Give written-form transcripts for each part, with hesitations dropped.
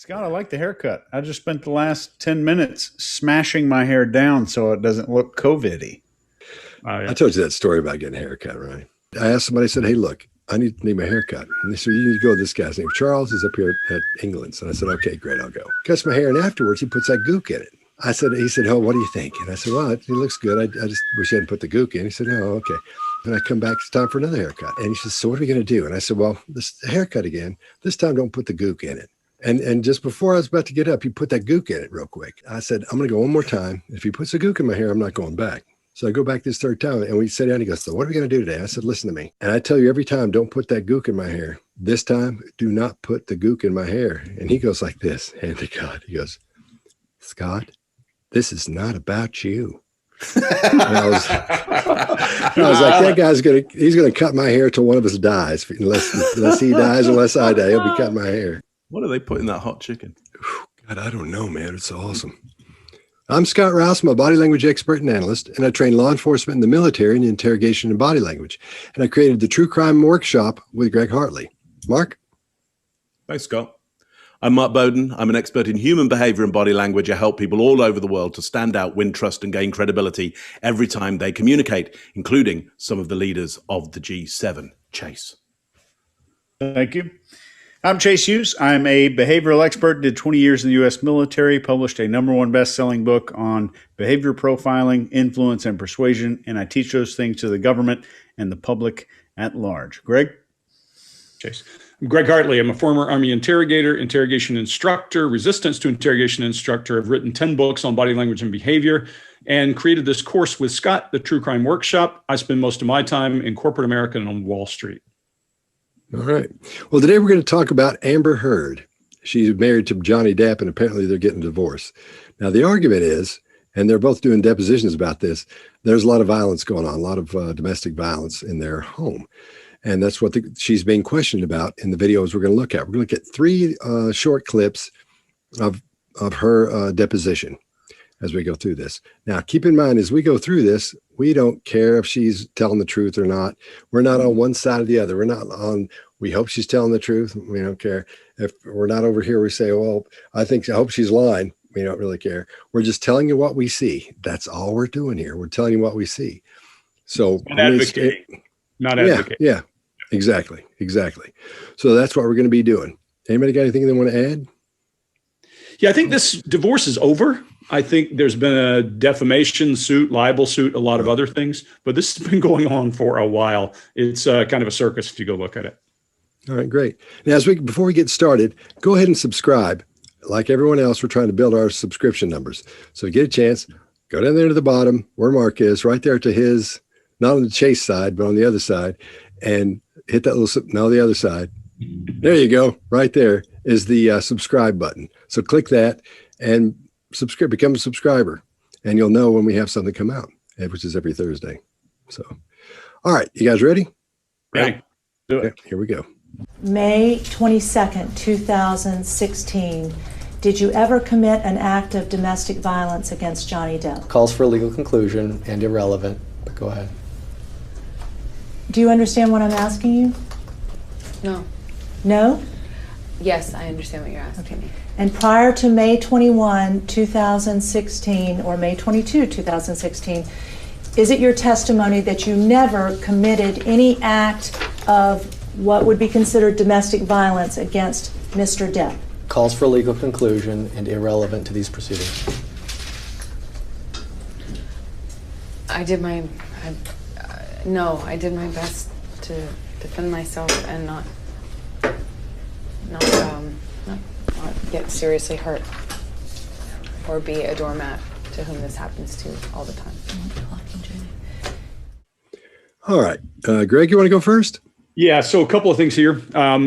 Scott, I like the haircut. I just spent the last 10 minutes smashing my hair down so it doesn't look COVID-y. I told you that story about getting a haircut, right? I asked somebody, I said, hey, look, I need my haircut. And they said, you need to go with this guy's name. Charles is up here at England's. And I said, okay, great, I'll go. Cuts my hair, and afterwards he puts that gook in it. He said, oh, what do you think? And I said, well, it looks good. I just wish I hadn't put the gook in. He said, oh, okay. And I come back, it's time for another haircut. And he says, so what are we going to do? And I said, well, this haircut again. This time don't put the gook in it. And just before I was about to get up, he put that gook in it real quick. I said, I'm going to go one more time. If he puts a gook in my hair, I'm not going back. So I go back this third time, and we sit down, and he goes, so what are we going to do today? I said, listen to me. And I tell you every time, don't put that gook in my hair. This time, do not put the gook in my hair. And he goes like this, hand to God. He goes, Scott, this is not about you. And I was like, that guy's he's gonna cut my hair till one of us dies. Unless he dies, unless I die, he'll be cutting my hair. What do they put in that hot chicken? God, I don't know, man. It's awesome. I'm Scott Rouse. I'm a body language expert and analyst, and I train law enforcement in the military in interrogation and body language. And I created the True Crime Workshop with Greg Hartley. Mark? Thanks, Scott. I'm Mark Bowden. I'm an expert in human behavior and body language. I help people all over the world to stand out, win trust, and gain credibility every time they communicate, including some of the leaders of the G7. Chase. Thank you. I'm Chase Hughes. I'm a behavioral expert, did 20 years in the U.S. military, published a #1 best-selling book on behavior profiling, influence, and persuasion, and I teach those things to the government and the public at large. Greg? Chase. I'm Greg Hartley. I'm a former Army interrogator, interrogation instructor, resistance to interrogation instructor. I've written 10 books on body language and behavior and created this course with Scott, the True Crime Workshop. I spend most of my time in corporate America and on Wall Street. All right. Well, today we're going to talk about Amber Heard. She's married to Johnny Depp, and apparently they're getting divorced. Now, the argument is, and they're both doing depositions about this, there's a lot of violence going on, a lot of domestic violence in their home. And that's what she's being questioned about in the videos we're going to look at. We're going to look at 3 short clips of her deposition as we go through this. Now, keep in mind, as we go through this, we don't care if she's telling the truth or not. We're not on one side or the other. We're not on, we hope she's telling the truth. We don't care. If we're not over here, we say, well, I hope she's lying. We don't really care. We're just telling you what we see. That's all we're doing here. We're telling you what we see. So not advocating. Not advocating. Yeah, exactly. So that's what we're going to be doing. Anybody got anything they want to add? Yeah, I think this divorce is over. I think there's been a defamation suit, libel suit, a lot of other things, but this has been going on for a while. It's kind of a circus if you go look at it. All right, great. Now, before we get started, go ahead and subscribe. Like everyone else, we're trying to build our subscription numbers. So get a chance, go down there to the bottom where Mark is, right there to his, not on the Chase side, but on the other side, and hit that little, no, the other side. There you go. Right there is the subscribe button. So click that and subscribe, become a subscriber, and you'll know when we have something come out, which is every Thursday. So, all right, you guys ready? Ready. Do it. Okay, here we go. May 22nd, 2016. Did you ever commit an act of domestic violence against Johnny Depp? Calls for a legal conclusion and irrelevant, but go ahead. Do you understand what I'm asking you? No. No? Yes, I understand what you're asking. Okay. And prior to May 21, 2016, or May 22, 2016, is it your testimony that you never committed any act of what would be considered domestic violence against Mr. Depp? Calls for a legal conclusion and irrelevant to these proceedings. No, I did my best to defend myself and not get seriously hurt or be a doormat to whom this happens to all the time. All right. Greg, you want to go first? Yeah, so a couple of things here.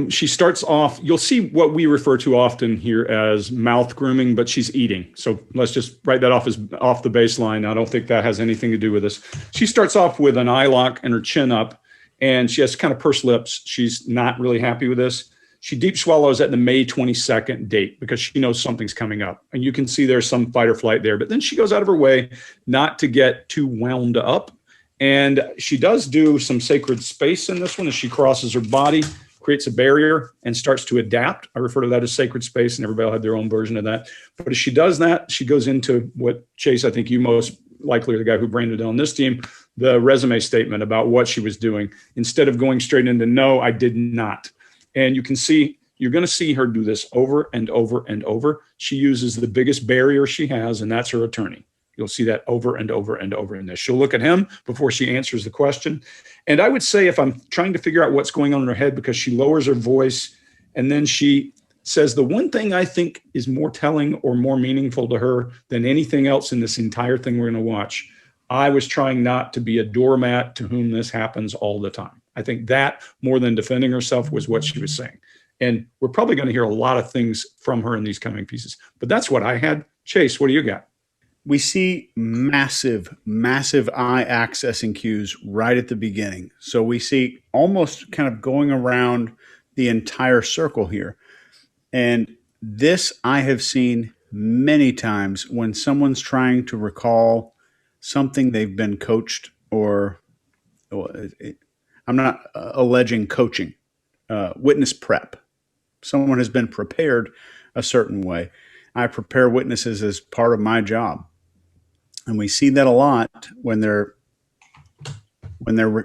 She starts off, you'll see what we refer to often here as mouth grooming, but she's eating. So let's just write that off as off the baseline. I don't think that has anything to do with this. She starts off with an eye lock and her chin up, and she has kind of pursed lips. She's not really happy with this. She deep swallows at the May 22nd date because she knows something's coming up. And you can see there's some fight or flight there. But then she goes out of her way not to get too wound up. And she does do some sacred space in this one as she crosses her body creates a barrier and starts to adapt. I refer to that as sacred space, and everybody will have their own version of that. But as she does that, she goes into what, Chase, I think you most likely are the guy who branded it on this team, the resume statement about what she was doing, instead of going straight into, no, I did not. And you can see, you're going to see her do this over and over and over. She uses the biggest barrier she has, and that's her attorney. You'll see that over and over and over in this. She'll look at him before she answers the question. And I would say, if I'm trying to figure out what's going on in her head, because she lowers her voice and then she says, the one thing I think is more telling or more meaningful to her than anything else in this entire thing we're going to watch, I was trying not to be a doormat to whom this happens all the time. I think that, more than defending herself, was what she was saying. And we're probably going to hear a lot of things from her in these coming pieces. But that's what I had. Chase, what do you got? We see massive, massive eye accessing cues right at the beginning. So we see almost kind of going around the entire circle here. And this I have seen many times when someone's trying to recall something they've been coached, or I'm not alleging coaching, witness prep. Someone has been prepared a certain way. I prepare witnesses as part of my job. And we see that a lot when they're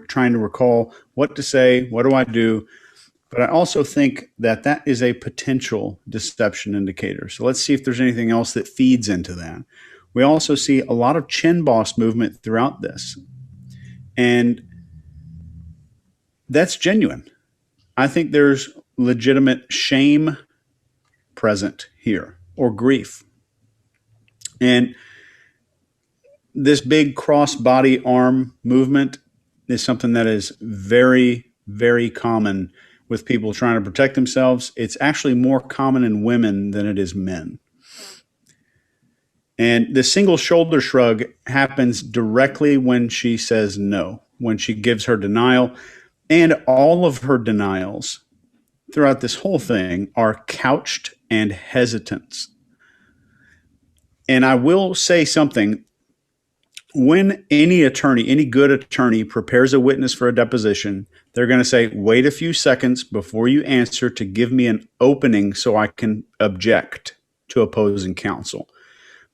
trying to recall what to say, what do I do? But I also think that that is a potential deception indicator. So let's see if there's anything else that feeds into that. We also see a lot of chin boss movement throughout this. And that's genuine. I think there's legitimate shame present here, or grief. And this big cross-body arm movement is something that is very, very common with people trying to protect themselves. It's actually more common in women than it is men. And the single shoulder shrug happens directly when she says no, when she gives her denial. And all of her denials throughout this whole thing are couched and hesitance. And I will say something. When any attorney, any good attorney, prepares a witness for a deposition, they're going to say, wait a few seconds before you answer to give me an opening so I can object to opposing counsel.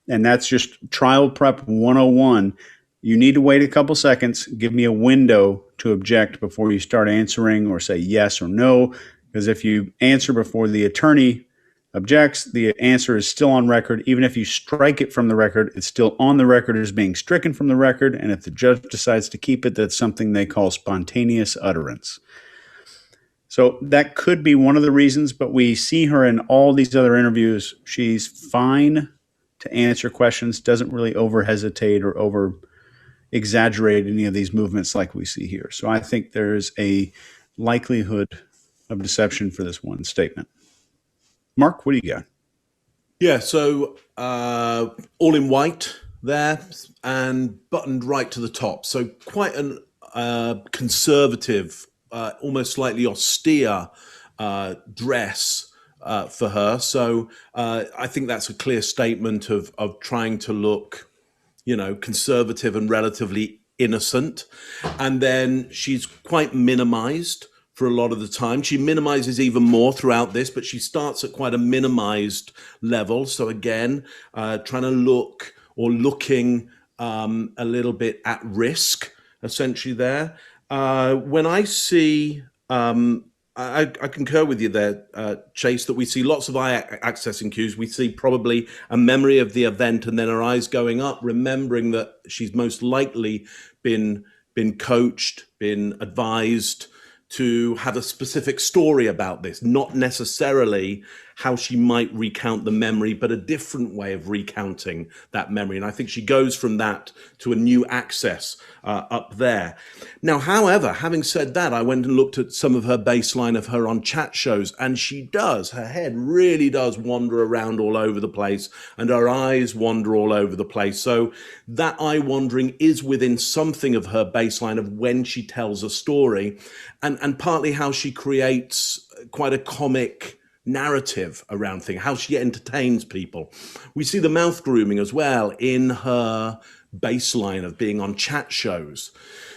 And that's just trial prep 101. You need to wait a couple seconds, give me a window to object before you start answering or say yes or no. Because if you answer before the attorney objects, the answer is still on record. Even if you strike it from the record, it's still on the record as being stricken from the record. And if the judge decides to keep it, that's something they call spontaneous utterance. So that could be one of the reasons, but we see her in all these other interviews. She's fine to answer questions, doesn't really over hesitate or over exaggerate any of these movements like we see here. So I think there's a likelihood of deception for this one statement. Mark, what do you got? Yeah, so all in white there and buttoned right to the top. So quite an conservative, almost slightly austere dress for her. So I think that's a clear statement of trying to look, conservative and relatively innocent. And then she's quite minimized for a lot of the time. She minimizes even more throughout this, but she starts at quite a minimized level. So again, trying to looking a little bit at risk, essentially there. When I see, I concur with you there, Chase, that we see lots of eye accessing cues. We see probably a memory of the event and then her eyes going up, remembering that she's most likely been coached, been advised to have a specific story about this, not necessarily how she might recount the memory, but a different way of recounting that memory. And I think she goes from that to a new access up there. Now, however, having said that, I went and looked at some of her baseline of her on chat shows, and her head really does wander around all over the place, and her eyes wander all over the place. So that eye wandering is within something of her baseline of when she tells a story, and partly how she creates quite a comic narrative around things, how she entertains people. We see the mouth grooming as well in her baseline of being on chat shows.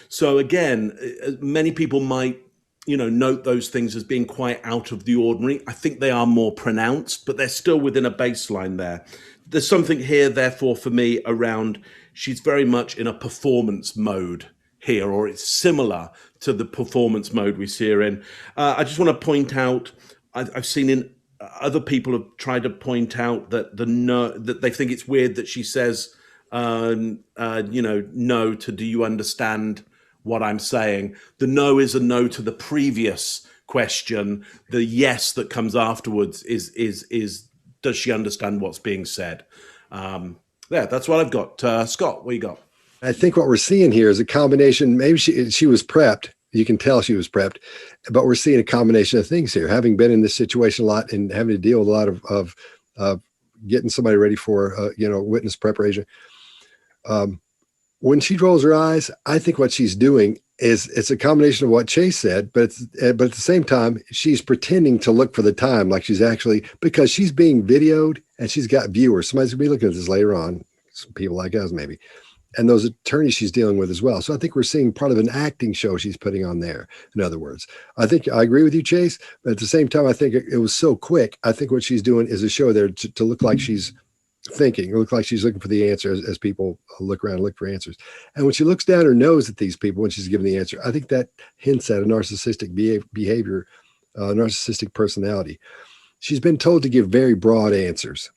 So again, many people might note those things as being quite out of the ordinary. I think they are more pronounced, but they're still within a baseline there. There's something here, therefore, for me around she's very much in a performance mode here, or it's similar to the performance mode we see her in. I just want to point out, I've seen in other people have tried to point out that that they think it's weird that she says, no to do you understand what I'm saying? The no is a no to the previous question. The yes that comes afterwards is does she understand what's being said? That's what I've got. Scott, what you got? I think what we're seeing here is a combination. Maybe she was prepped. You can tell she was prepped, but we're seeing a combination of things here. Having been in this situation a lot and having to deal with a lot of getting somebody ready for witness preparation. When she rolls her eyes, I think what she's doing is it's a combination of what Chase said, but at the same time, she's pretending to look for the time like she's actually, because she's being videoed and she's got viewers. Somebody's gonna be looking at this later on, some people like us maybe, and those attorneys she's dealing with as well. So I think we're seeing part of an acting show she's putting on there. In other words, I think I agree with you, Chase, but at the same time, I think it was so quick. I think what she's doing is a show there to look like she's thinking. It looks like she's looking for the answer as people look around and look for answers. And when she looks down her nose at these people when she's giving the answer, I think that hints at a narcissistic behavior, narcissistic personality. She's been told to give very broad answers.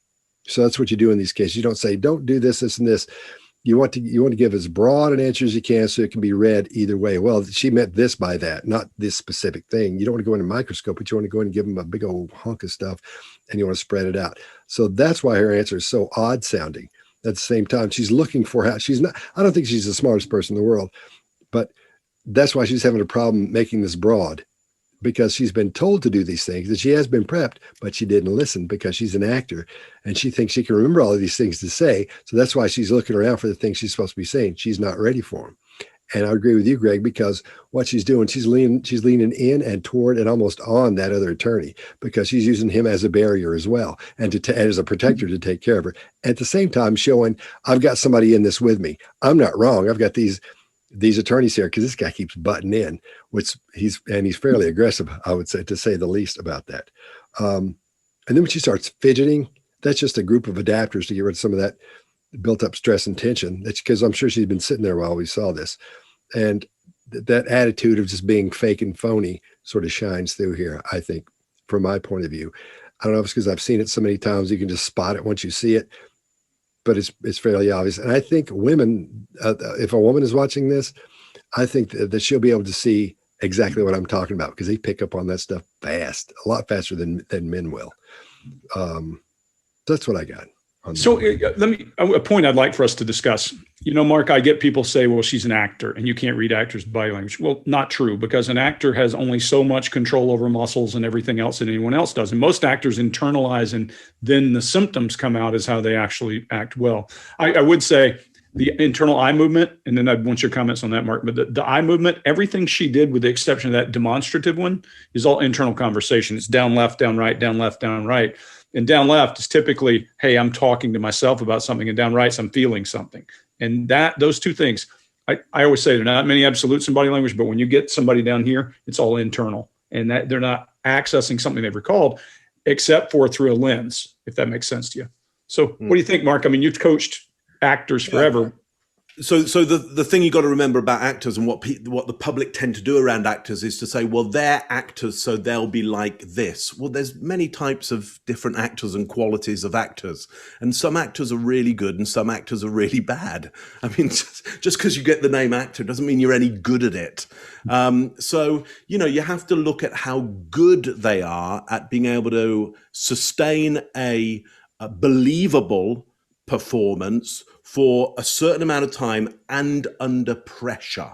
So that's what you do in these cases. You don't say, don't do this, this, and this. You want to give as broad an answer as you can so it can be read either way. Well, she meant this by that, not this specific thing. You don't want to go in a microscope, but you want to go in and give them a big old hunk of stuff and you want to spread it out. So that's why her answer is so odd sounding. At the same time, she's looking for how she's not, I don't think she's the smartest person in the world, but that's why she's having a problem making this broad, because she's been told to do these things, that she has been prepped, but she didn't listen because she's an actor and she thinks she can remember all of these things to say. So that's why she's looking around for the things she's supposed to be saying. She's not ready for them. And I agree with you, Greg, because what she's doing, she's leaning in and toward and almost on that other attorney, because she's using him as a barrier as well and as a protector to take care of her. At the same time, showing I've got somebody in this with me. I'm not wrong. I've got these attorneys here because this guy keeps butting in, which he's fairly aggressive, I would say, to say the least about that. And then when she starts fidgeting, that's just a group of adapters to get rid of some of that built up stress and tension. That's because I'm sure she's been sitting there while we saw this. And that attitude of just being fake and phony sort of shines through here, I think, from my point of view. I don't know if it's because I've seen it so many times, you can just spot it once you see it, but it's fairly obvious. And I think women, if a woman is watching this, I think that she'll be able to see exactly what I'm talking about, because they pick up on that stuff fast, a lot faster than men will. That's what I got. So a point I'd like for us to discuss. Mark, I get people say, well, she's an actor and you can't read actors' body language. Well, not true, because an actor has only so much control over muscles and everything else that anyone else does. And most actors internalize, and then the symptoms come out as how they actually act well. I would say the internal eye movement, and then I'd want your comments on that, Mark, but the eye movement, everything she did with the exception of that demonstrative one is all internal conversation. It's down, left, down, right, down, left, down, right. And down left is typically, hey, I'm talking to myself about something, and down right, I'm feeling something. And those two things, I always say there are not many absolutes in body language, but when you get somebody down here, it's all internal, and that they're not accessing something they've recalled, except for through a lens, if that makes sense to you. So what do you think, Mark? I mean, you've coached actors forever. So the thing you got to remember about actors and what the public tend to do around actors is to say, well, they're actors, so they'll be like this. Well, there's many types of different actors and qualities of actors, and some actors are really good and some actors are really bad. I mean, just because you get the name actor doesn't mean you're any good at it. So you have to look at how good they are at being able to sustain a believable performance for a certain amount of time and under pressure.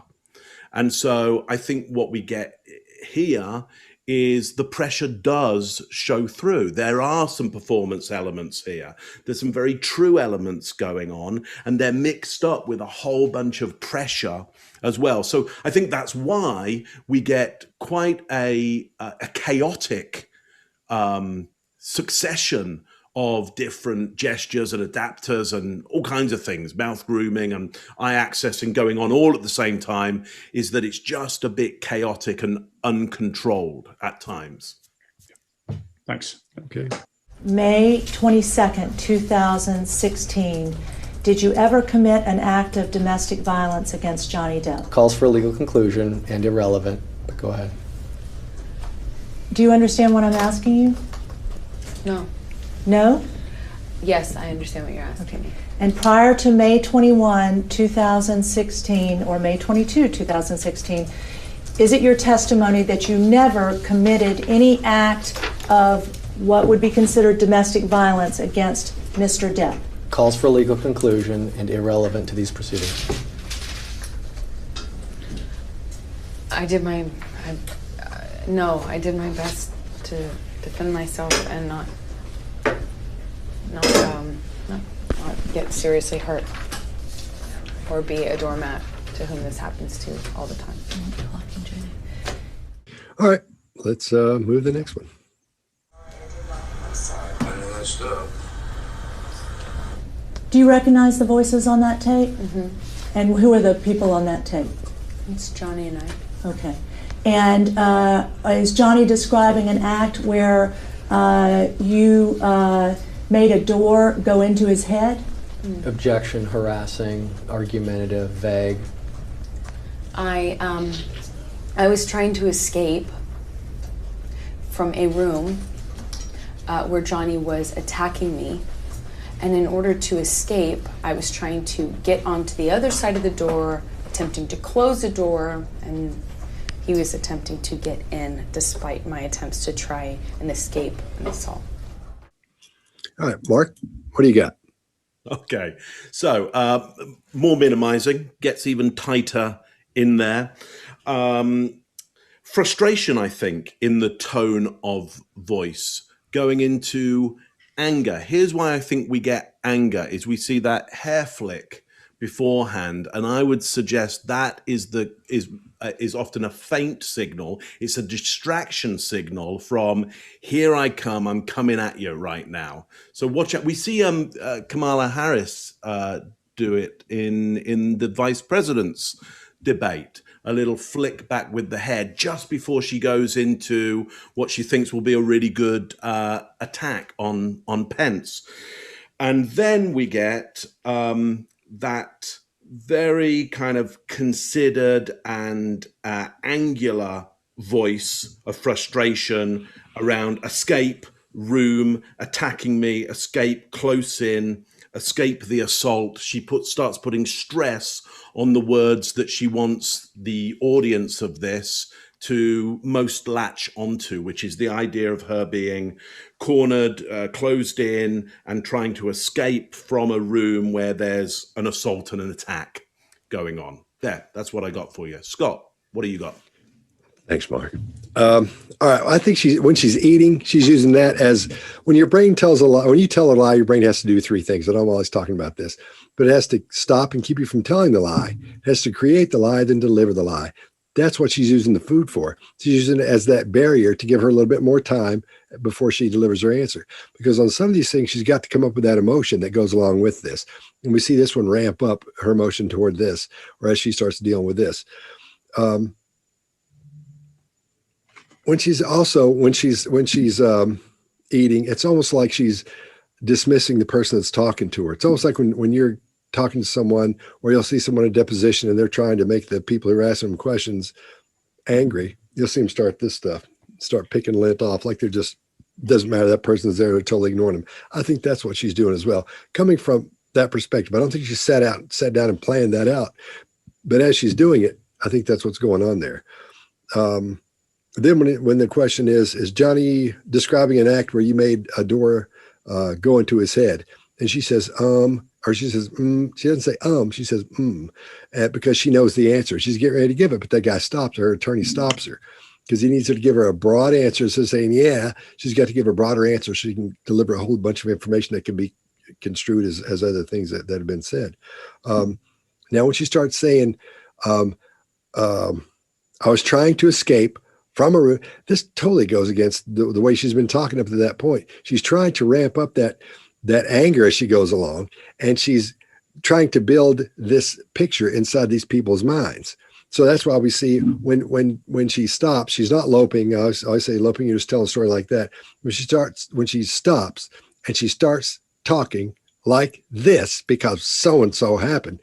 And so I think what we get here is the pressure does show through. There are some performance elements here. There's some very true elements going on, and they're mixed up with a whole bunch of pressure as well. So I think that's why we get quite a chaotic succession of different gestures and adapters and all kinds of things, mouth grooming and eye accessing going on all at the same time, is that it's just a bit chaotic and uncontrolled at times. Thanks. Okay. May 22nd, 2016. Did you ever commit an act of domestic violence against Johnny Depp? Calls for a legal conclusion and irrelevant, but go ahead. Do you understand what I'm asking you? No. No? Yes, I understand what you're asking me. And prior to May 21, 2016, or May 22, 2016, is it your testimony that you never committed any act of what would be considered domestic violence against Mr. Depp? Calls for a legal conclusion and irrelevant to these proceedings. No, I did my best to defend myself and not get seriously hurt or be a doormat to whom this happens to all the time. All right. Let's move to the next one. Do you recognize the voices on that tape? Mm-hmm. And who are the people on that tape? It's Johnny and I. Okay. And is Johnny describing an act where you made a door go into his head? Objection, harassing, argumentative, vague. I was trying to escape from a room where Johnny was attacking me. And in order to escape, I was trying to get onto the other side of the door, attempting to close the door, and he was attempting to get in despite my attempts to try and escape an assault. All right, Mark, what do you got? Okay, so more minimizing, gets even tighter in there. Frustration, I think, in the tone of voice, going into anger. Here's why I think we get anger, is we see that hair flick beforehand, and I would suggest that is often a faint signal. It's a distraction signal from, here I come, I'm coming at you right now. So watch out. We see Kamala Harris do it in the vice president's debate. A little flick back with the head just before she goes into what she thinks will be a really good attack on Pence. And then we get that very kind of considered and angular voice of frustration around escape, room, attacking me, escape, close in, escape the assault. She starts putting stress on the words that she wants the audience of this to most latch onto, which is the idea of her being cornered, closed in, and trying to escape from a room where there's an assault and an attack going on. There, that's what I got for you. Scott, what do you got? Thanks, Mark. All right. I think when she's eating, she's using that as, when your brain tells a lie, when you tell a lie, your brain has to do three things. And I'm always talking about this, but it has to stop and keep you from telling the lie. It has to create the lie, then deliver the lie. That's what she's using the food for. She's using it as that barrier to give her a little bit more time before she delivers her answer. Because on some of these things, she's got to come up with that emotion that goes along with this. And we see this one ramp up her emotion toward this, or as she starts dealing with this. When she's eating, it's almost like she's dismissing the person that's talking to her. It's almost like when you're talking to someone, or you'll see someone in deposition and they're trying to make the people who are asking them questions angry. You'll see them start this stuff, start picking lint off, like they're just, doesn't matter, that person's there, they're totally ignoring them. I think that's what she's doing as well. Coming from that perspective, I don't think she sat down and planned that out. But as she's doing it, I think that's what's going on there. Then when the question is Johnny describing an act where you made a door go into his head? And she says, or she says, she doesn't say, she says, because she knows the answer. She's getting ready to give it, but that guy stops her. Her attorney stops her because he needs her to give her a broad answer. Instead of saying, yeah, she's got to give a broader answer so she can deliver a whole bunch of information that can be construed as other things that have been said. Now, when she starts saying, I was trying to escape from a room. This totally goes against the way she's been talking up to that point. She's trying to ramp up that anger as she goes along, and she's trying to build this picture inside these people's minds. So that's why we see when she stops, she's not loping. I always say loping, you're just telling a story like that. When she stops and she starts talking like this because so-and-so happened,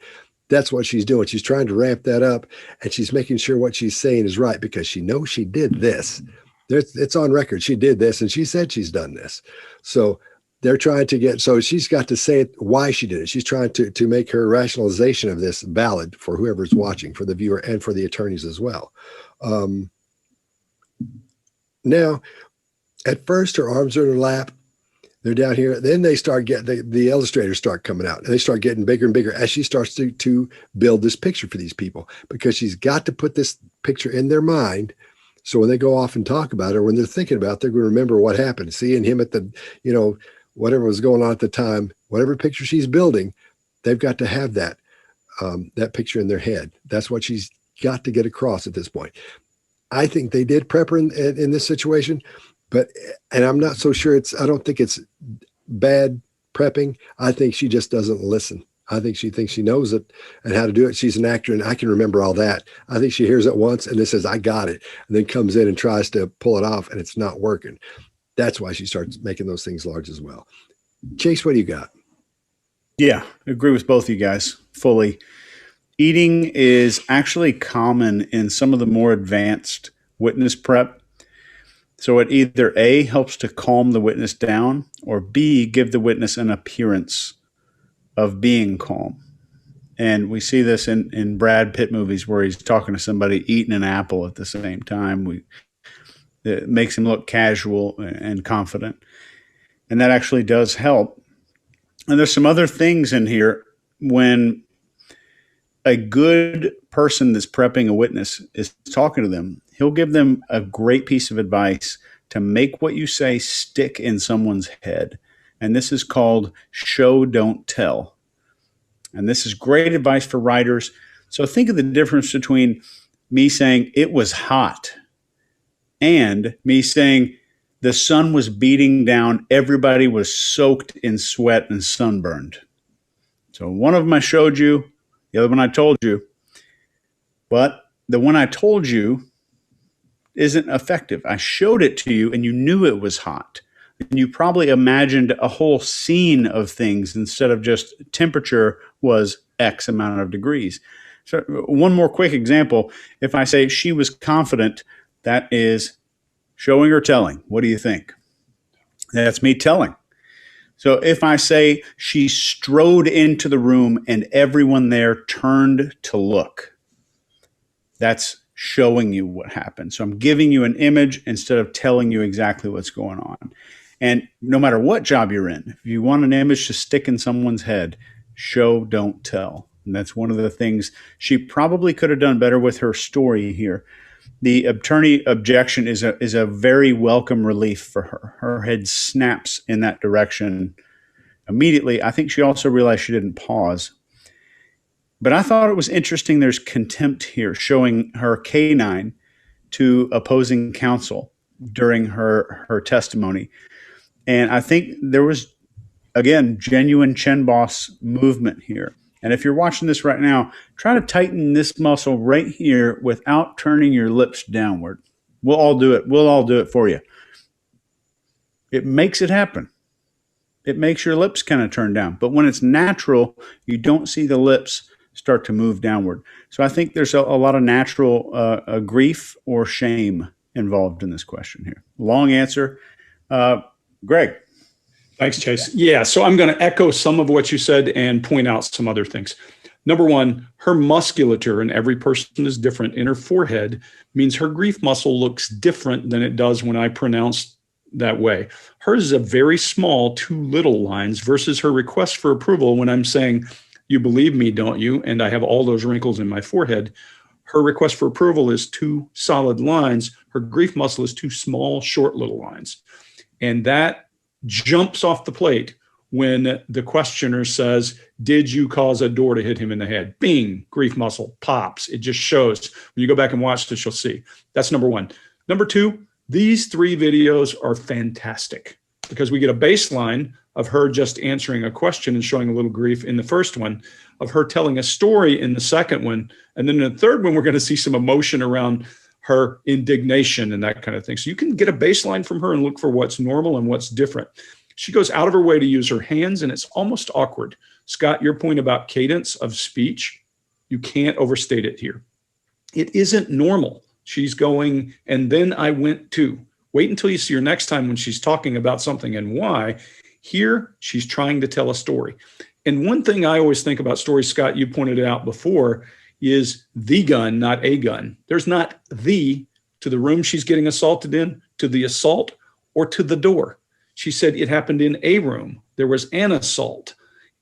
that's what she's doing. She's trying to ramp that up, and she's making sure what she's saying is right because she knows she did this. It's on record. She did this, and she said she's done this. So they're trying to get, so she's got to say why she did it. She's trying to make her rationalization of this valid for whoever's watching, for the viewer and for the attorneys as well. Now, at first, her arms are in her lap. They're down here. Then they start getting, the illustrators start coming out, and they start getting bigger and bigger as she starts to build this picture for these people, because she's got to put this picture in their mind. So when they go off and talk about it, or when they're thinking about it, they're going to remember what happened. Seeing him at the, whatever was going on at the time, whatever picture she's building, they've got to have that picture in their head. That's what she's got to get across at this point. I think they did prep her in this situation, and I'm not so sure I don't think it's bad prepping. I think she just doesn't listen. I think she thinks she knows it and how to do it. She's an actor, and I can remember all that. I think she hears it once and then says, I got it, and then comes in and tries to pull it off, and it's not working. That's why she starts making those things large as well. Chase, what do you got? Yeah, I agree with both of you guys fully. Eating is actually common in some of the more advanced witness prep. So it either A, helps to calm the witness down, or B, give the witness an appearance of being calm. And we see this in Brad Pitt movies where he's talking to somebody eating an apple at the same time. It makes him look casual and confident. And that actually does help. And there's some other things in here. When a good person that's prepping a witness is talking to them, he'll give them a great piece of advice to make what you say stick in someone's head. And this is called show, don't tell. And this is great advice for writers. So think of the difference between me saying it was hot and me saying the sun was beating down, everybody was soaked in sweat and sunburned. So one of them I showed you, the other one I told you. But the one I told you isn't effective. I showed it to you and you knew it was hot. And you probably imagined a whole scene of things instead of just temperature was X amount of degrees. So one more quick example. If I say she was confident, that is showing or telling. What do you think? That's me telling. So if I say she strode into the room and everyone there turned to look, that's showing you what happened. So I'm giving you an image instead of telling you exactly what's going on. And no matter what job you're in, if you want an image to stick in someone's head, show, don't tell. And that's one of the things she probably could have done better with her story here. The attorney objection is a very welcome relief for her. Her head snaps in that direction immediately. I think she also realized she didn't pause. But I thought it was interesting there's contempt here, showing her canine to opposing counsel during her testimony. And I think there was, again, genuine chin boss movement here. And if you're watching this right now, try to tighten this muscle right here without turning your lips downward. We'll all do it. We'll all do it for you. It makes it happen. It makes your lips kind of turn down. But when it's natural, you don't see the lips start to move downward. So I think there's a lot of natural grief or shame involved in this question here. Long answer. Greg. Thanks, Chase. Yeah, so I'm going to echo some of what you said and point out some other things. Number one, her musculature, and every person is different, in her forehead means her grief muscle looks different than it does when I pronounce that way. Hers is a very small, two little lines versus her request for approval when I'm saying, you believe me, don't you? And I have all those wrinkles in my forehead. Her request for approval is two solid lines. Her grief muscle is two small, short little lines. And that jumps off the plate when the questioner says, did you cause a door to hit him in the head? Bing, grief muscle pops. It just shows. When you go back and watch this, you'll see. That's number one. Number two, these 3 videos are fantastic because we get a baseline of her just answering a question and showing a little grief in the first one, of her telling a story in the second one. And then in the third one, we're going to see some emotion around her indignation and that kind of thing. So you can get a baseline from her and look for what's normal and what's different. She goes out of her way to use her hands, and it's almost awkward. Scott, your point about cadence of speech, you can't overstate it here. It isn't normal. She's going, and then I went to. Wait until you see her next time when she's talking about something and why. Here, she's trying to tell a story. And one thing I always think about stories, Scott, you pointed it out before, is the gun, not a gun. There's not the to the room she's getting assaulted in, to the assault, or to the door. She said it happened in a room. There was an assault.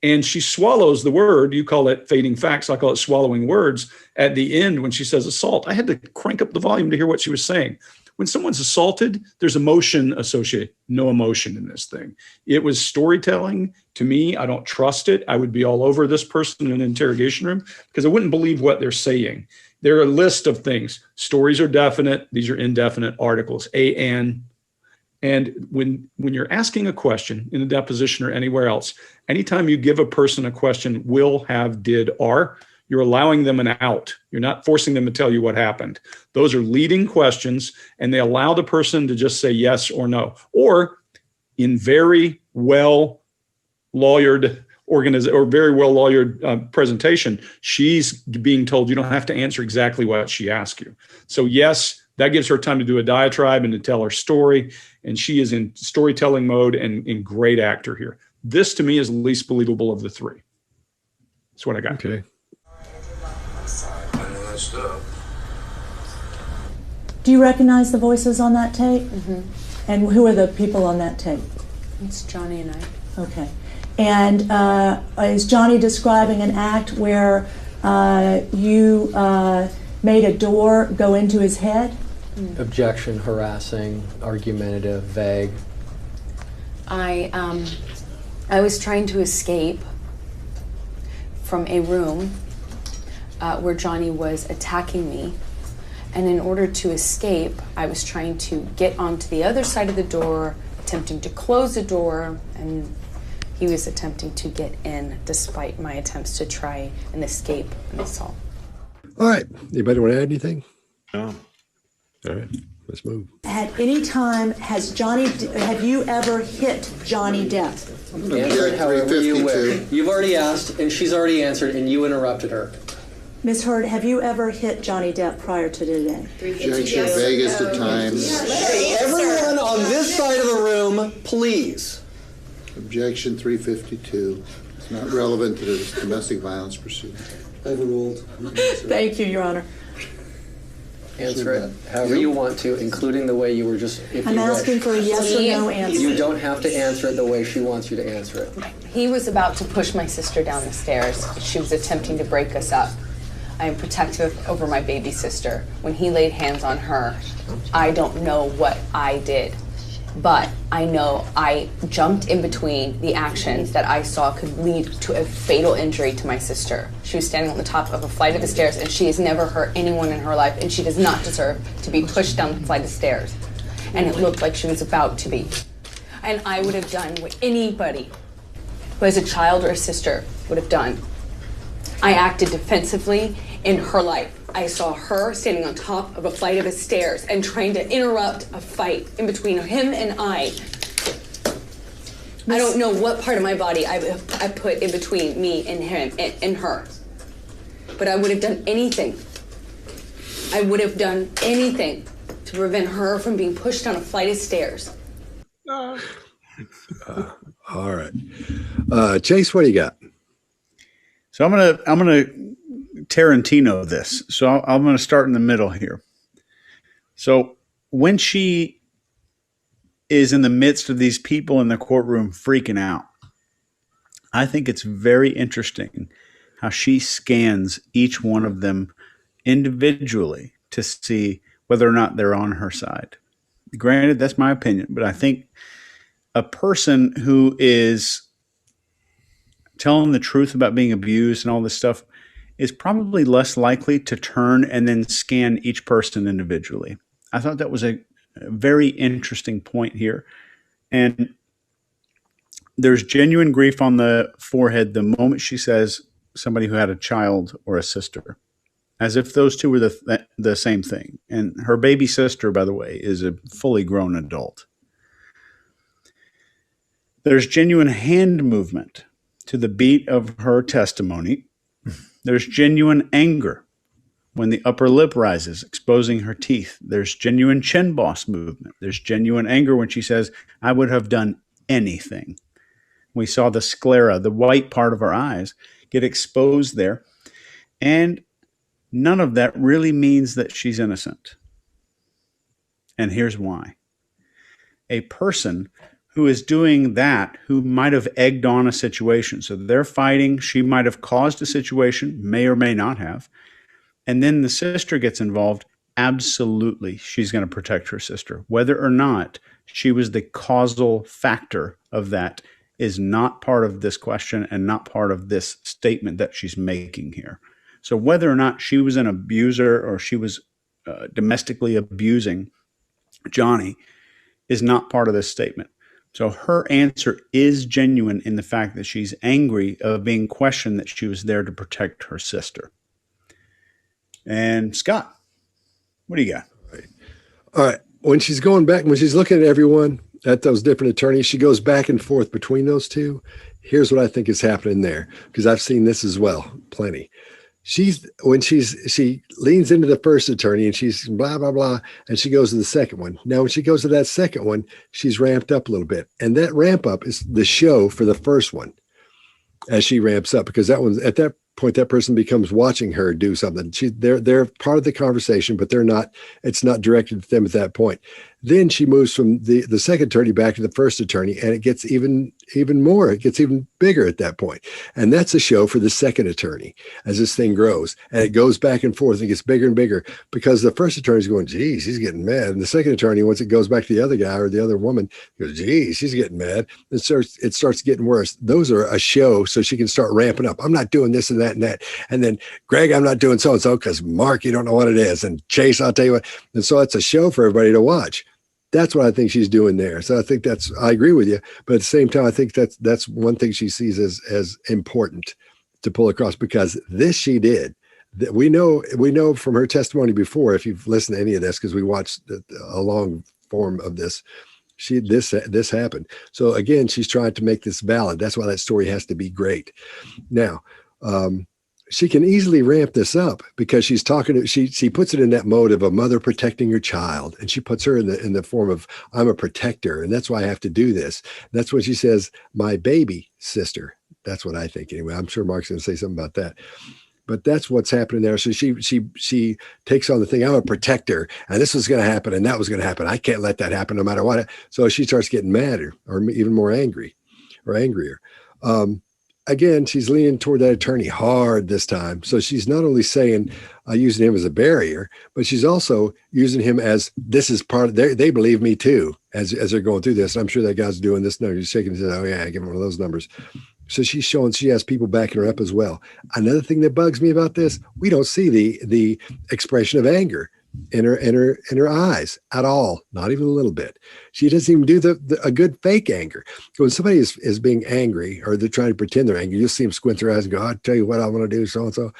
And she swallows the word. You call it fading facts. I call it swallowing words at the end when she says assault. I had to crank up the volume to hear what she was saying. When someone's assaulted, there's emotion associated. No emotion in this thing. It was storytelling. To me, I don't trust it. I would be all over this person in an interrogation room because I wouldn't believe what they're saying. There are a list of things. Stories are definite. These are indefinite articles. And when you're asking a question in a deposition or anywhere else, anytime you give a person a question, will, have, did, are, you're allowing them an out. You're not forcing them to tell you what happened. Those are leading questions, and they allow the person to just say yes or no. Or in very well lawyered presentation, she's being told you don't have to answer exactly what she asked you. So yes, that gives her time to do a diatribe and to tell her story. And she is in storytelling mode and in great actor here. This to me is the least believable of the 3. That's what I got. Okay. Do you recognize the voices on that tape? Mm-hmm. And who are the people on that tape? It's Johnny and I. Okay. And is Johnny describing an act where you made a door go into his head? Objection, harassing, argumentative, vague. I was trying to escape from a room where Johnny was attacking me. And in order to escape, I was trying to get onto the other side of the door, attempting to close the door, and he was attempting to get in despite my attempts to try and escape an assault. All right. Anybody want to add anything? No. All right. Let's move. At any time, have you ever hit Johnny Depp? Answer it however you wish. You've already asked, and she's already answered, and you interrupted her. Ms. Hurd, have you ever hit Johnny Depp prior to today? Objection, vaguest of times. Everyone on this side of the room, please. Objection 352. It's not relevant to the domestic violence proceeding. Overruled. Thank you, Your Honor. Answer it however you want to, including the way you were just, if I'm you asking wish. for a yes or no answer. You don't have to answer it the way she wants you to answer it. He was about to push my sister down the stairs. She was attempting to break us up. I am protective over my baby sister. When he laid hands on her, I don't know what I did, but I know I jumped in between the actions that I saw could lead to a fatal injury to my sister. She was standing on the top of a flight of the stairs, and she has never hurt anyone in her life, and she does not deserve to be pushed down the flight of stairs. And it looked like she was about to be. And I would have done what anybody who has a child or a sister would have done. I acted defensively in her life. I saw her standing on top of a flight of stairs and trying to interrupt a fight in between him and I. I don't know what part of my body I put in between me and him and her. But I would have done anything. I would have done anything to prevent her from being pushed down a flight of stairs. All right. Chase, what do you got? So I'm gonna Tarantino this. So I'm gonna start in the middle here. So when she is in the midst of these people in the courtroom freaking out, I think it's very interesting how she scans each one of them individually to see whether or not they're on her side. Granted, that's my opinion, but I think a person who is telling the truth about being abused and all this stuff is probably less likely to turn and then scan each person individually. I thought that was a very interesting point here. And there's genuine grief on the forehead the moment she says somebody who had a child or a sister, as if those two were the same thing. And her baby sister, by the way, is a fully grown adult. There's genuine hand movement to the beat of her testimony. There's genuine anger when the upper lip rises, exposing her teeth. There's genuine chin boss movement. There's genuine anger when she says, I would have done anything. We saw the sclera, the white part of her eyes, get exposed there. And none of that really means that she's innocent. And here's why. A person who is doing that, who might have egged on a situation. So they're fighting. She might have caused a situation, may or may not have. And then the sister gets involved. Absolutely, she's going to protect her sister. Whether or not she was the causal factor of that is not part of this question and not part of this statement that she's making here. So whether or not she was an abuser or she was domestically abusing Johnny is not part of this statement. So her answer is genuine in the fact that she's angry of being questioned that she was there to protect her sister. And Scott, what do you got? All right. When she's going back, when she's looking at everyone, at those different attorneys, she goes back and forth between those two. Here's what I think is happening there, because I've seen this as well, plenty. She leans into the first attorney and she's blah, blah, blah, and she goes to the second one. Now, when she goes to that second one, she's ramped up a little bit. And that ramp up is the show for the first one as she ramps up, because that one's at that point, that person becomes watching her do something. They're part of the conversation, but it's not directed at them at that point. Then she moves from the second attorney back to the first attorney, and it gets even more. It gets even bigger at that point. And that's a show for the second attorney as this thing grows. And it goes back and forth and gets bigger and bigger, because the first attorney's going, geez, he's getting mad. And the second attorney, once it goes back to the other guy or the other woman, goes, geez, she's getting mad. It starts getting worse. Those are a show so she can start ramping up. I'm not doing this and that and that. And then, Greg, I'm not doing so-and-so because Mark, you don't know what it is. And Chase, I'll tell you what. And so it's a show for everybody to watch. That's what I think she's doing there. So I think I agree with you. But at the same time, I think that's one thing she sees as important to pull across, because this she did. We know from her testimony before, if you've listened to any of this, because we watched a long form of this, this happened. So again, she's trying to make this valid. That's why that story has to be great. Now, she can easily ramp this up, because she's talking. She puts it in that mode of a mother protecting her child, and she puts her in the form of, I'm a protector, and that's why I have to do this. That's what she says, my baby sister. That's what I think anyway. I'm sure Mark's going to say something about that, but that's what's happening there. So she takes on the thing, I'm a protector, and this was going to happen, and that was going to happen. I can't let that happen no matter what. So she starts getting madder, or even more angry, or angrier. Again, she's leaning toward that attorney hard this time. So she's not only saying, using him as a barrier, but she's also using him as, this is part of, they believe me too, as they're going through this. And I'm sure that guy's doing this. No, he's shaking his head. Oh yeah, give him one of those numbers. So she's showing she has people backing her up as well. Another thing that bugs me about this, we don't see the expression of anger in her eyes at all, not even a little bit. She doesn't even do a good fake anger. When somebody is being angry, or they're trying to pretend they're angry, you'll see them squint their eyes and go, I'll tell you what I want to do, so and so.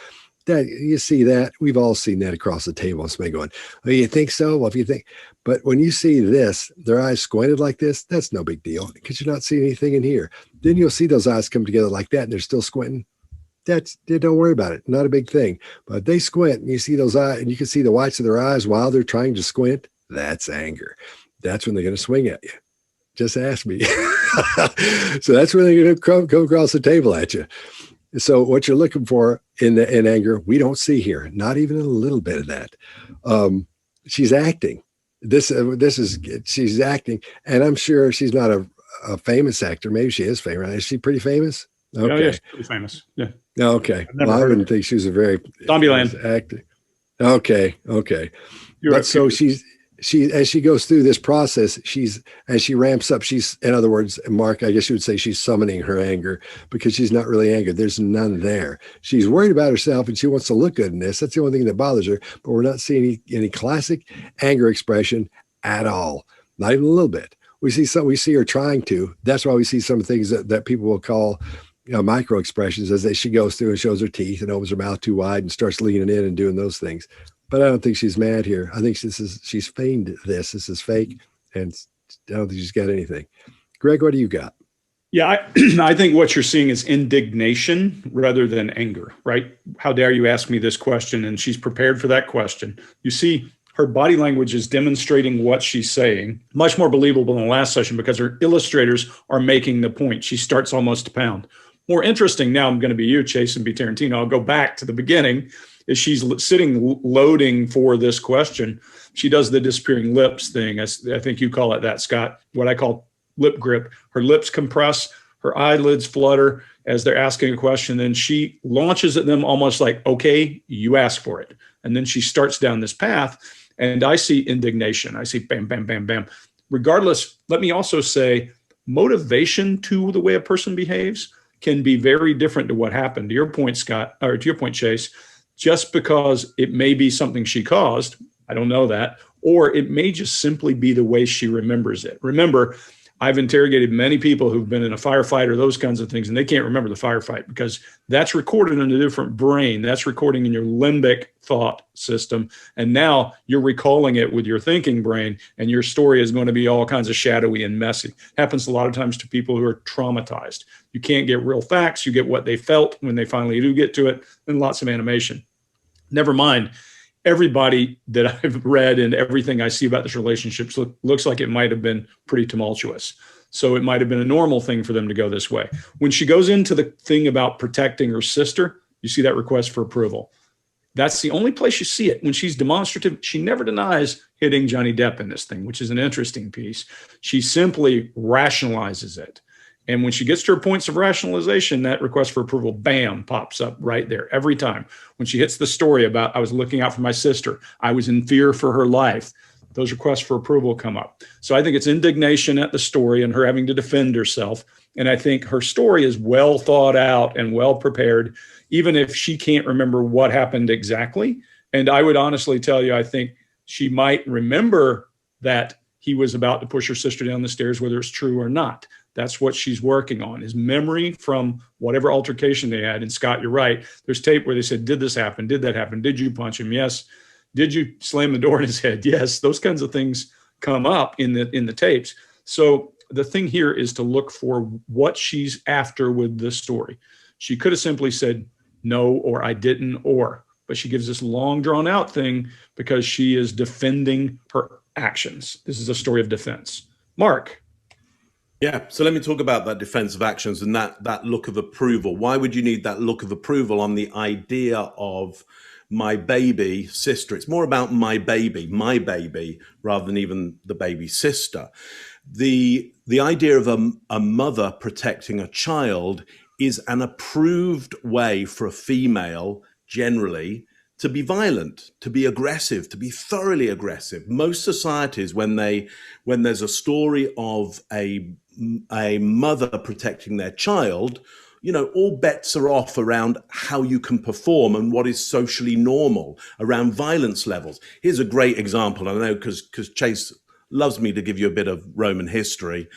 That you see that, we've all seen that across the table. Somebody going, oh, you think so? Well, if you think, but when you see this, their eyes squinted like this, that's no big deal, because you're not seeing anything in here. Then you'll see those eyes come together like that, and they're still squinting. Don't worry about it. Not a big thing. But they squint, and you see those eyes, and you can see the whites of their eyes while they're trying to squint. That's anger. That's when they're going to swing at you. Just ask me. So that's when they're going to come across the table at you. So what you're looking for in anger, we don't see here. Not even a little bit of that. She's acting. She's acting, and I'm sure she's not a famous actor. Maybe she is famous. Is she pretty famous? Okay. Oh, yeah, she's pretty famous. Yeah. Okay. Well, I wouldn't think she was a very Zombieland actor. Okay. You're But right. so she's as she goes through this process, as she ramps up, in other words, Mark, I guess you would say she's summoning her anger, because she's not really angered. There's none there. She's worried about herself and she wants to look good in this. That's the only thing that bothers her. But we're not seeing any classic anger expression at all. Not even a little bit. We see her trying to. That's why we see some things that people will call, micro expressions, as she goes through and shows her teeth and opens her mouth too wide and starts leaning in and doing those things. But I don't think she's mad here. I think she's feigned this. This is fake, and I don't think she's got anything. Greg, what do you got? Yeah, I think what you're seeing is indignation rather than anger, right? How dare you ask me this question? And she's prepared for that question. You see, her body language is demonstrating what she's saying, much more believable than the last session, because her illustrators are making the point. She starts almost to pound. More interesting, now I'm going to be you, Chase, and be Tarantino. I'll go back to the beginning. As she's sitting loading for this question, she does the disappearing lips thing. I think you call it that, Scott, what I call lip grip. Her lips compress, her eyelids flutter as they're asking a question. Then she launches at them almost like, okay, you ask for it. And then she starts down this path, and I see indignation. I see bam, bam, bam, bam. Regardless, let me also say motivation to the way a person behaves can be very different to what happened. To your point, Scott, or to your point, Chase, just because it may be something she caused, I don't know that, or it may just simply be the way she remembers it. Remember, I've interrogated many people who've been in a firefight or those kinds of things, and they can't remember the firefight because that's recorded in a different brain. That's recording in your limbic thought system. And now you're recalling it with your thinking brain, and your story is going to be all kinds of shadowy and messy. Happens a lot of times to people who are traumatized. You can't get real facts. You get what they felt when they finally do get to it, and lots of animation. Never mind, everybody that I've read and everything I see about this relationship looks like it might have been pretty tumultuous. So it might have been a normal thing for them to go this way. When she goes into the thing about protecting her sister, you see that request for approval. That's the only place you see it. When she's demonstrative, she never denies hitting Johnny Depp in this thing, which is an interesting piece. She simply rationalizes it. And when she gets to her points of rationalization, that request for approval, bam, pops up right there every time. When she hits the story about, I was looking out for my sister, I was in fear for her life, those requests for approval come up. So I think it's indignation at the story and her having to defend herself. And I think her story is well thought out and well prepared, even if she can't remember what happened exactly. And I would honestly tell you, I think she might remember that he was about to push her sister down the stairs, whether it's true or not. That's what she's working on, is memory from whatever altercation they had. And Scott, you're right. There's tape where they said, did this happen? Did that happen? Did you punch him? Yes. Did you slam the door in his head? Yes. Those kinds of things come up in the tapes. So the thing here is to look for what she's after with this story. She could have simply said no, or I didn't, but she gives this long drawn out thing because she is defending her actions. This is a story of defense. Mark. Yeah, so let me talk about that defensive actions and that look of approval. Why would you need that look of approval on the idea of my baby sister? It's more about my baby, rather than even the baby sister. The idea of a mother protecting a child is an approved way for a female, generally, to be violent, to be aggressive, to be thoroughly aggressive. Most societies, when there's a story of a mother protecting their child, all bets are off around how you can perform and what is socially normal around violence levels. Here's a great example. I know because Chase loves me to give you a bit of Roman history.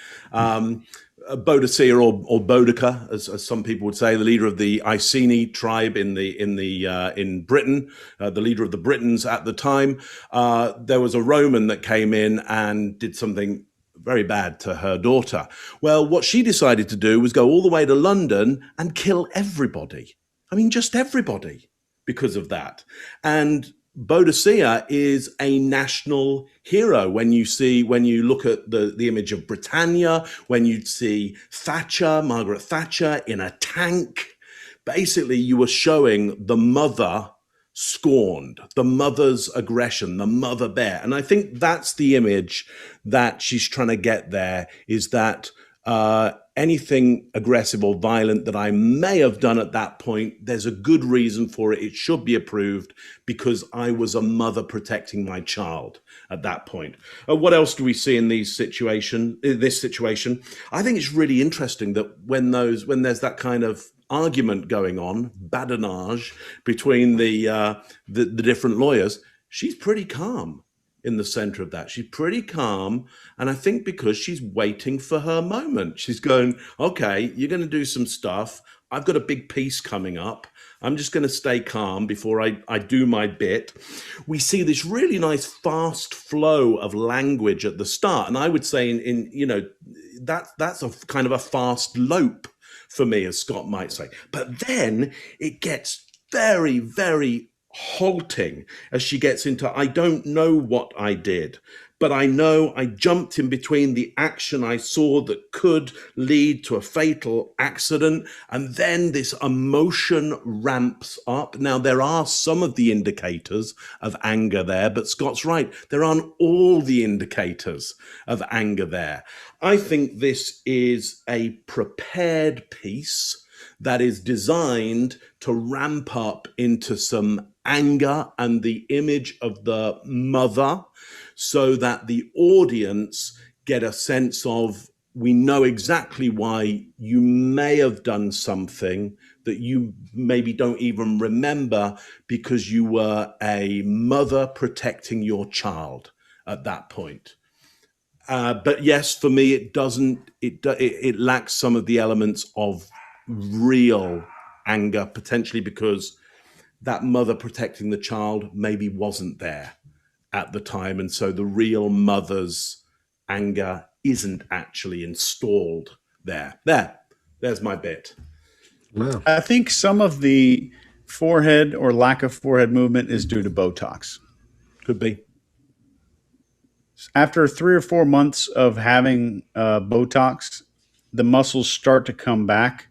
Boadicea or Boudica, as some people would say, the leader of the Iceni tribe in Britain, the leader of the Britons at the time. There was a Roman that came in and did something very bad to her daughter. Well, what she decided to do was go all the way to London and kill everybody. I mean, just everybody because of that. And Boadicea is a national hero. When you look at the image of Britannia, when you see Margaret Thatcher in a tank, basically you were showing the mother scorned, the mother's aggression, the mother bear. And I think that's the image that she's trying to get there, is that anything aggressive or violent that I may have done at that point, there's a good reason for it. It should be approved because I was a mother protecting my child at that point. What else do we see in this situation? I think it's really interesting that when there's that kind of argument going on, badinage between the different lawyers, she's pretty calm in the center of that. She's pretty calm. And I think because she's waiting for her moment, she's going, okay, you're going to do some stuff. I've got a big piece coming up. I'm just going to stay calm before I do my bit. We see this really nice fast flow of language at the start. And I would say that's a kind of a fast lope for me, as Scott might say. But then it gets very, very halting as she gets into, I don't know what I did, but I know I jumped in between the action I saw that could lead to a fatal accident. And then this emotion ramps up. Now, there are some of the indicators of anger there, but Scott's right. There aren't all the indicators of anger there. I think this is a prepared piece that is designed to ramp up into some anger and the image of the mother so that the audience get a sense of, we know exactly why you may have done something that you maybe don't even remember because you were a mother protecting your child at that point. But yes, for me, it lacks some of the elements of real anger, potentially because that mother protecting the child maybe wasn't there at the time. And so the real mother's anger isn't actually installed there. There's my bit. Wow. I think some of the forehead or lack of forehead movement is due to Botox. Could be. After 3 or 4 months of having Botox, the muscles start to come back,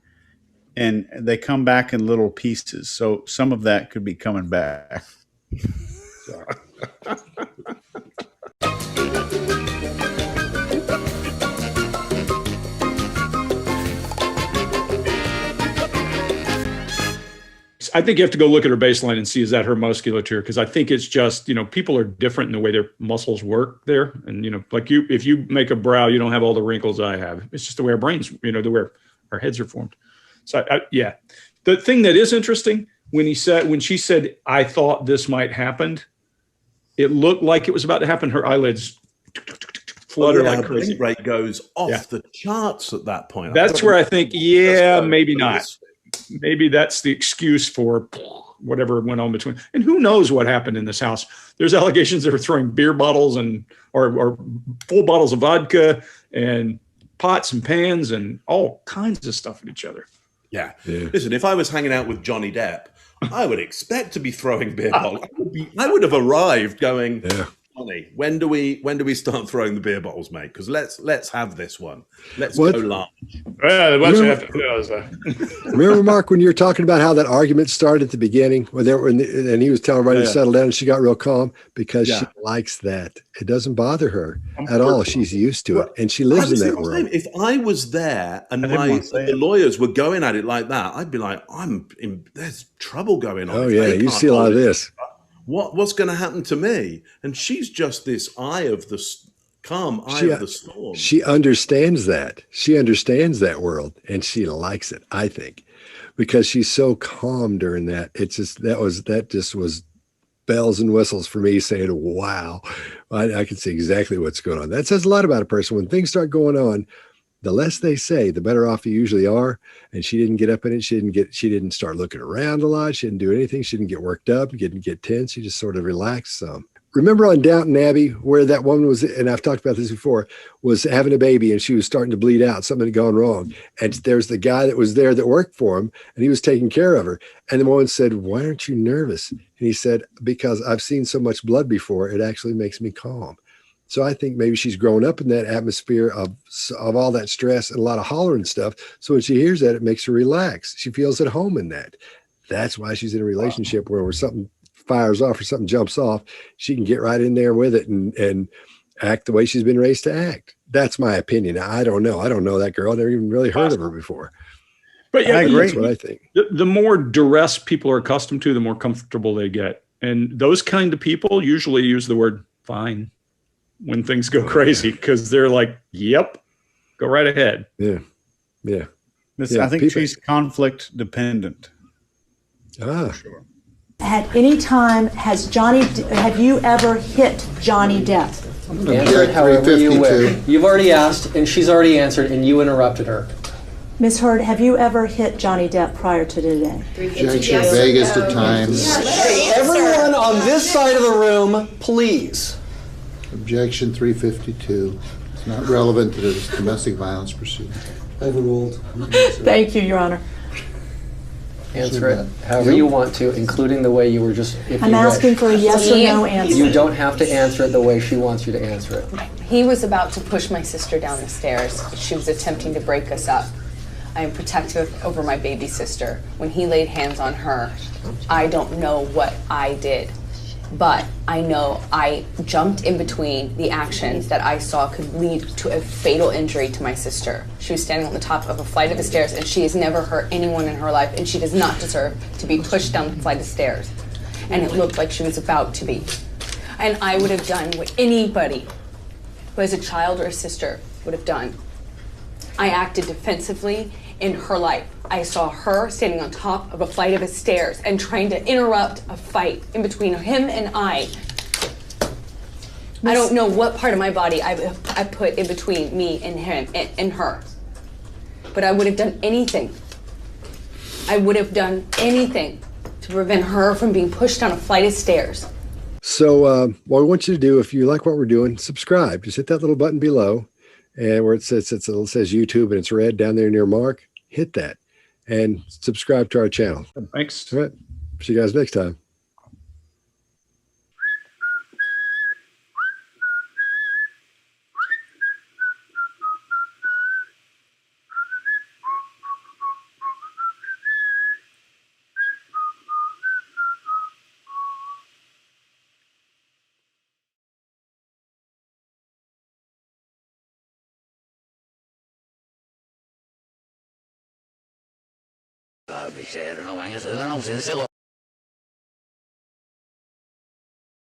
and they come back in little pieces. So some of that could be coming back. I think you have to go look at her baseline and see, is that her musculature? Because I think it's just, people are different in the way their muscles work there. And, like if you make a brow, you don't have all the wrinkles I have. It's just the way our brains, the way our heads are formed. So yeah, the thing that is interesting when she said, I thought this might happen, it looked like it was about to happen. Her eyelids flutter like crazy. Her rate goes off the charts at that point. That's where I think, maybe not. Maybe that's the excuse for whatever went on between. And who knows what happened in this house? There's allegations they were throwing beer bottles or full bottles of vodka and pots and pans and all kinds of stuff at each other. Yeah. Listen, if I was hanging out with Johnny Depp, I would expect to be throwing beer bottles. I would have arrived going, Johnny, when do we start throwing the beer bottles, mate? Because let's have this one. Let's go large. Remember, Mark, when you were talking about how that argument started at the beginning, and he was telling everybody to settle down, and she got real calm because she likes that. It doesn't bother her at all. She's used to it, and she lives in that world. If I was there and the lawyers were going at it like that, I'd be like, there's trouble going on. Oh yeah, you see a lot of this. What's going to happen to me? And she's just this calm eye of the storm. She understands that. She understands that world, and she likes it, I think, because she's so calm during that. It's just that just was bells and whistles for me, saying, "Wow, I can see exactly what's going on." That says a lot about a person. When things start going on, the less they say, the better off you usually are. And she didn't get up in it. She didn't start looking around a lot. She didn't do anything. She didn't get worked up, didn't get tense. She just sort of relaxed some. Remember on Downton Abbey where that woman was, and I've talked about this before, was having a baby and she was starting to bleed out. Something had gone wrong. And there's the guy that was there that worked for him, and he was taking care of her. And the woman said, "Why aren't you nervous?" And he said, "Because I've seen so much blood before. It actually makes me calm." So I think maybe she's grown up in that atmosphere of all that stress and a lot of hollering stuff. So when she hears that, it makes her relax. She feels at home in that. That's why she's in a relationship where something fires off or something jumps off, she can get right in there with it and act the way she's been raised to act. That's my opinion. I don't know. I don't know that girl. I never even really heard of her before. But yeah, I agree. That's what I think. The more duress people are accustomed to, the more comfortable they get. And those kind of people usually use the word fine when things go crazy, because they're like, yep, go right ahead. Yeah. Yeah. I think she's conflict dependent. Ah. Sure. At any time, have you ever hit Johnny Depp? Answer it however you wish. 352. You've already asked, and she's already answered, and you interrupted her. Ms. Heard, have you ever hit Johnny Depp prior to today? Objection, vaguest of times. Everyone on this side of the room, please. Objection 352. It's not relevant to the domestic violence proceeding. Overruled. Thank you, Your Honor. Answer it however you want to, including the way you were just. If I'm you asking wish. for a yes or no answer. You don't have to answer it the way she wants you to answer it. He was about to push my sister down the stairs. She was attempting to break us up. I am protective over my baby sister. When he laid hands on her, I don't know what I did, but I know I jumped in between the actions that I saw could lead to a fatal injury to my sister. She was standing on the top of a flight of stairs, and she has never hurt anyone in her life, and she does not deserve to be pushed down the flight of stairs. And it looked like she was about to be. And I would have done what anybody who has a child or a sister would have done. I acted defensively in her life. I saw her standing on top of a flight of stairs and trying to interrupt a fight in between him and I. I don't know what part of my body I put in between me and him and her. But I would have done anything. I would have done anything to prevent her from being pushed down a flight of stairs. So what we want you to do, if you like what we're doing, subscribe. Just hit that little button below, and where it says YouTube and it's red down there near Mark, hit that and subscribe to our channel. Thanks. All right. See you guys next time. Bisa, no,